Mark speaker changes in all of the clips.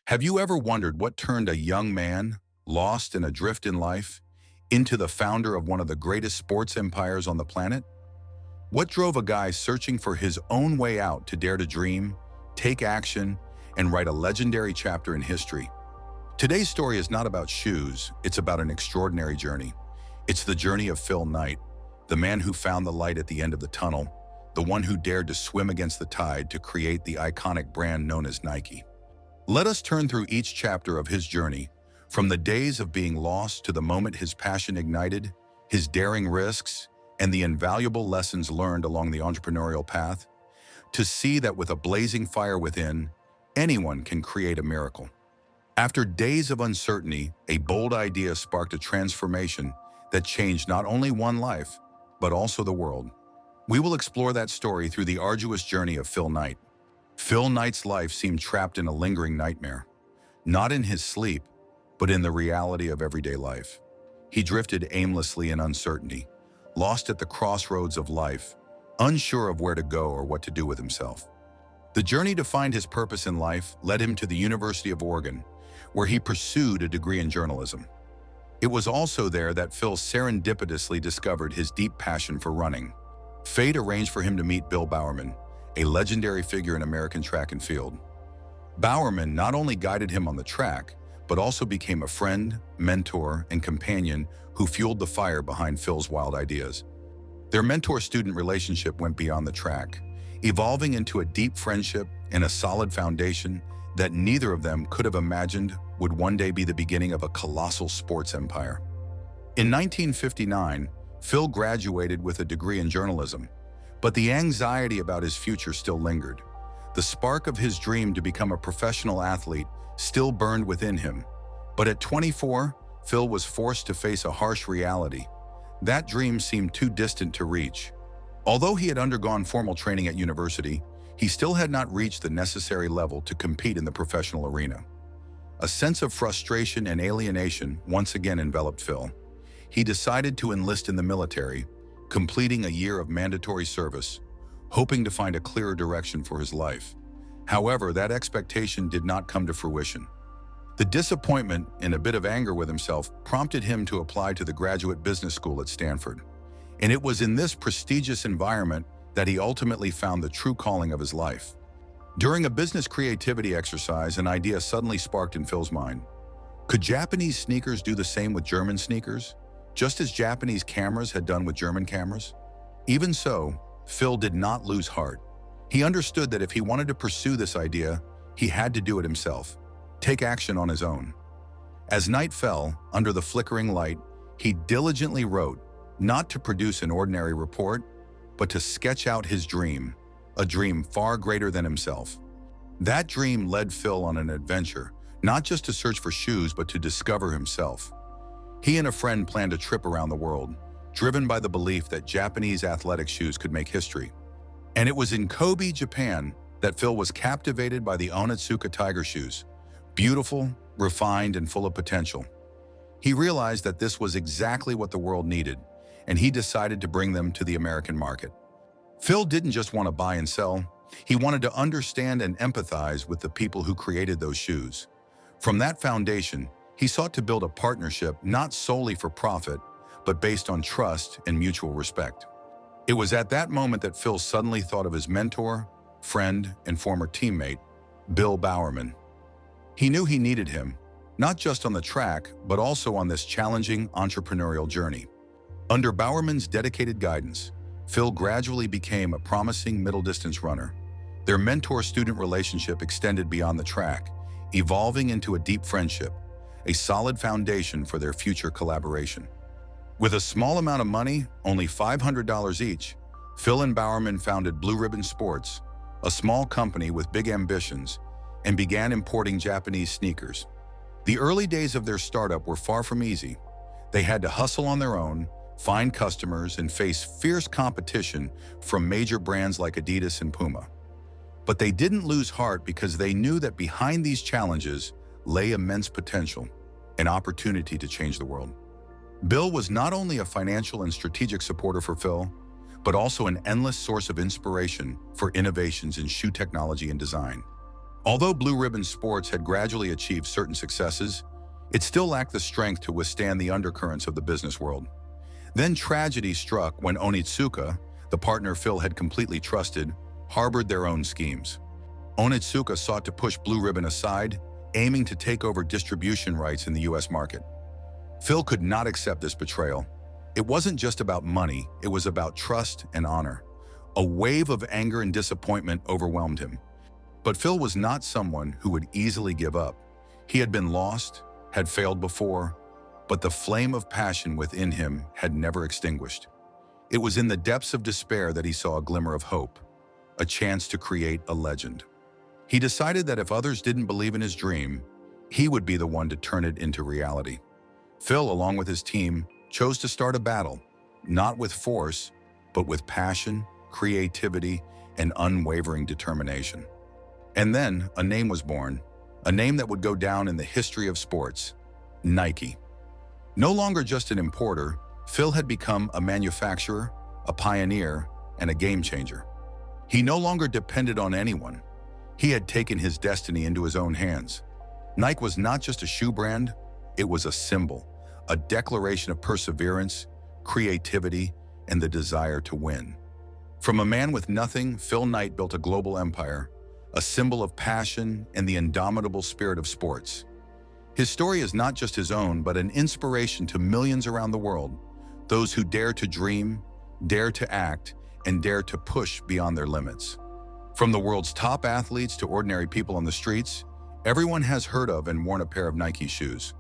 Speaker 1: Have you ever wondered what turned a young man, lost and adrift in life, into the founder of one of the greatest sports empires on the planet? What drove a guy searching for his own way out to dare to dream, take action, and write a legendary chapter in history? Today's story is not about shoes, it's about an extraordinary journey. It's the journey of Phil Knight, the man who found the light at the end of the tunnel, the one who dared to swim against the tide to create the iconic brand known as Nike. Let us turn through each chapter of his journey, from the days of being lost to the moment his passion ignited, his daring risks, and the invaluable lessons learned along the entrepreneurial path, to see that with a blazing fire within, anyone can create a miracle. After days of uncertainty, a bold idea sparked a transformation that changed not only one life, but also the world. We will explore that story through the arduous journey of Phil Knight. Phil Knight's life seemed trapped in a lingering nightmare, not in his sleep, but in the reality of everyday life. He drifted aimlessly in uncertainty, lost at the crossroads of life, unsure of where to go or what to do with himself. The journey to find his purpose in life led him to the University of Oregon, where he pursued a degree in journalism. It was also there that Phil serendipitously discovered his deep passion for running. Fate arranged for him to meet Bill Bowerman, a legendary figure in American track and field. Bowerman not only guided him on the track, but also became a friend, mentor, and companion who fueled the fire behind Phil's wild ideas. Their mentor-student relationship went beyond the track, evolving into a deep friendship and a solid foundation that neither of them could have imagined would one day be the beginning of a colossal sports empire. In 1959, Phil graduated with a degree in journalism, but the anxiety about his future still lingered. The spark of his dream to become a professional athlete still burned within him. But at 24, Phil was forced to face a harsh reality. That dream seemed too distant to reach. Although he had undergone formal training at university, he still had not reached the necessary level to compete in the professional arena. A sense of frustration and alienation once again enveloped Phil. He decided to enlist in the military, completing a year of mandatory service, hoping to find a clearer direction for his life. However, that expectation did not come to fruition. The disappointment and a bit of anger with himself prompted him to apply to the graduate business school at Stanford. And it was in this prestigious environment that he ultimately found the true calling of his life. During a business creativity exercise, an idea suddenly sparked in Phil's mind. Could Japanese sneakers do the same with German sneakers, just as Japanese cameras had done with German cameras? Even so, Phil did not lose heart. He understood that if he wanted to pursue this idea, he had to do it himself, take action on his own. As night fell, under the flickering light, he diligently wrote, not to produce an ordinary report, but to sketch out his dream, a dream far greater than himself. That dream led Phil on an adventure, not just to search for shoes, but to discover himself. He and a friend planned a trip around the world, driven by the belief that Japanese athletic shoes could make history. And it was in Kobe, Japan, that Phil was captivated by the Onitsuka Tiger shoes. Beautiful, refined, and full of potential. He realized that this was exactly what the world needed, and he decided to bring them to the American market. Phil didn't just want to buy and sell, he wanted to understand and empathize with the people who created those shoes. From that foundation, he sought to build a partnership not solely for profit, but based on trust and mutual respect. It was at that moment that Phil suddenly thought of his mentor, friend, and former teammate, Bill Bowerman. He knew he needed him, not just on the track, but also on this challenging entrepreneurial journey. Under Bowerman's dedicated guidance, Phil gradually became a promising middle-distance runner. Their mentor-student relationship extended beyond the track, evolving into a deep friendship, a solid foundation for their future collaboration. With a small amount of money, only $500 each, Phil and Bowerman founded Blue Ribbon Sports, a small company with big ambitions, and began importing Japanese sneakers. The early days of their startup were far from easy. They had to hustle on their own, find customers, and face fierce competition from major brands like Adidas and Puma. But they didn't lose heart because they knew that behind these challenges lay immense potential, an opportunity to change the world. Bill was not only a financial and strategic supporter for Phil, but also an endless source of inspiration for innovations in shoe technology and design. Although Blue Ribbon Sports had gradually achieved certain successes, it still lacked the strength to withstand the undercurrents of the business world. Then tragedy struck when Onitsuka, the partner Phil had completely trusted, harbored their own schemes. Onitsuka sought to push Blue Ribbon aside, aiming to take over distribution rights in the US market. Phil could not accept this betrayal. It wasn't just about money, it was about trust and honor. A wave of anger and disappointment overwhelmed him. But Phil was not someone who would easily give up. He had been lost, had failed before, but the flame of passion within him had never extinguished. It was in the depths of despair that he saw a glimmer of hope, a chance to create a legend. He decided that if others didn't believe in his dream, he would be the one to turn it into reality. Phil, along with his team, chose to start a battle, not with force, but with passion, creativity, and unwavering determination. And then a name was born, a name that would go down in the history of sports: Nike. No longer just an importer, Phil had become a manufacturer, a pioneer, and a game changer. He no longer depended on anyone. He had taken his destiny into his own hands. Nike was not just a shoe brand, it was a symbol, a declaration of perseverance, creativity, and the desire to win. From a man with nothing, Phil Knight built a global empire, a symbol of passion and the indomitable spirit of sports. His story is not just his own, but an inspiration to millions around the world, those who dare to dream, dare to act, and dare to push beyond their limits. From the world's top athletes to ordinary people on the streets, everyone has heard of and worn a pair of Nike shoes.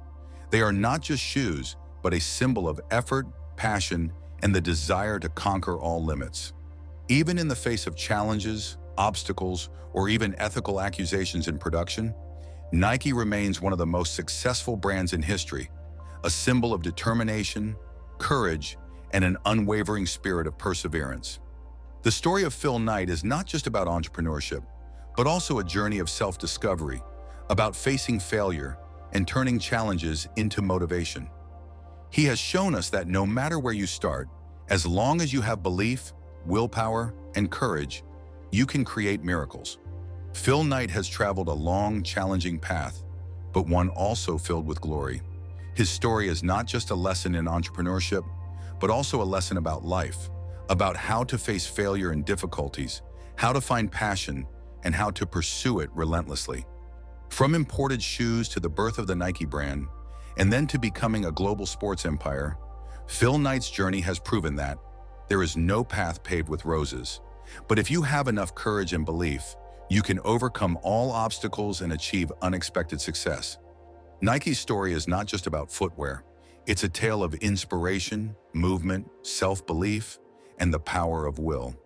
Speaker 1: They are not just shoes, but a symbol of effort, passion, and the desire to conquer all limits. Even in the face of challenges, obstacles, or even ethical accusations in production, Nike remains one of the most successful brands in history, a symbol of determination, courage, and an unwavering spirit of perseverance. The story of Phil Knight is not just about entrepreneurship, but also a journey of self-discovery, about facing failure and turning challenges into motivation. He has shown us that no matter where you start, as long as you have belief, willpower, and courage, you can create miracles. Phil Knight has traveled a long, challenging path, but one also filled with glory. His story is not just a lesson in entrepreneurship, but also a lesson about life, about how to face failure and difficulties, how to find passion, and how to pursue it relentlessly. From imported shoes to the birth of the Nike brand, and then to becoming a global sports empire, Phil Knight's journey has proven that there is no path paved with roses. But if you have enough courage and belief, you can overcome all obstacles and achieve unexpected success. Nike's story is not just about footwear. It's a tale of inspiration, movement, self-belief, and the power of will.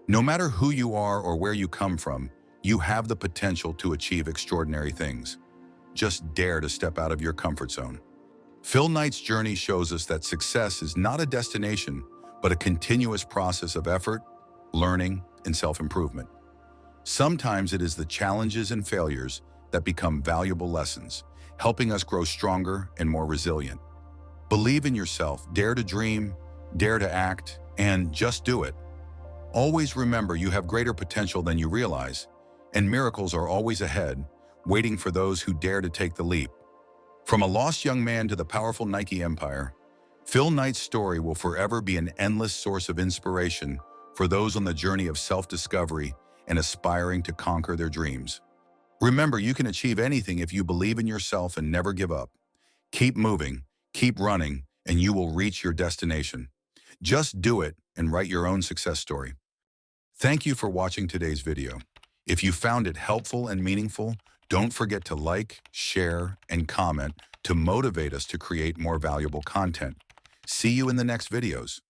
Speaker 1: No matter who you are or where you come from, you have the potential to achieve extraordinary things. Just dare to step out of your comfort zone. Phil Knight's journey shows us that success is not a destination, but a continuous process of effort, learning, and self-improvement. Sometimes it is the challenges and failures that become valuable lessons, helping us grow stronger and more resilient. Believe in yourself, dare to dream, dare to act, and just do it. Always remember you have greater potential than you realize, and miracles are always ahead, waiting for those who dare to take the leap. From a lost young man to the powerful Nike empire, Phil Knight's story will forever be an endless source of inspiration for those on the journey of self-discovery and aspiring to conquer their dreams. Remember, you can achieve anything if you believe in yourself and never give up. Keep moving, keep running, and you will reach your destination. Just do it and write your own success story. Thank you for watching today's video. If you found it helpful and meaningful, don't forget to like, share, and comment to motivate us to create more valuable content. See you in the next videos.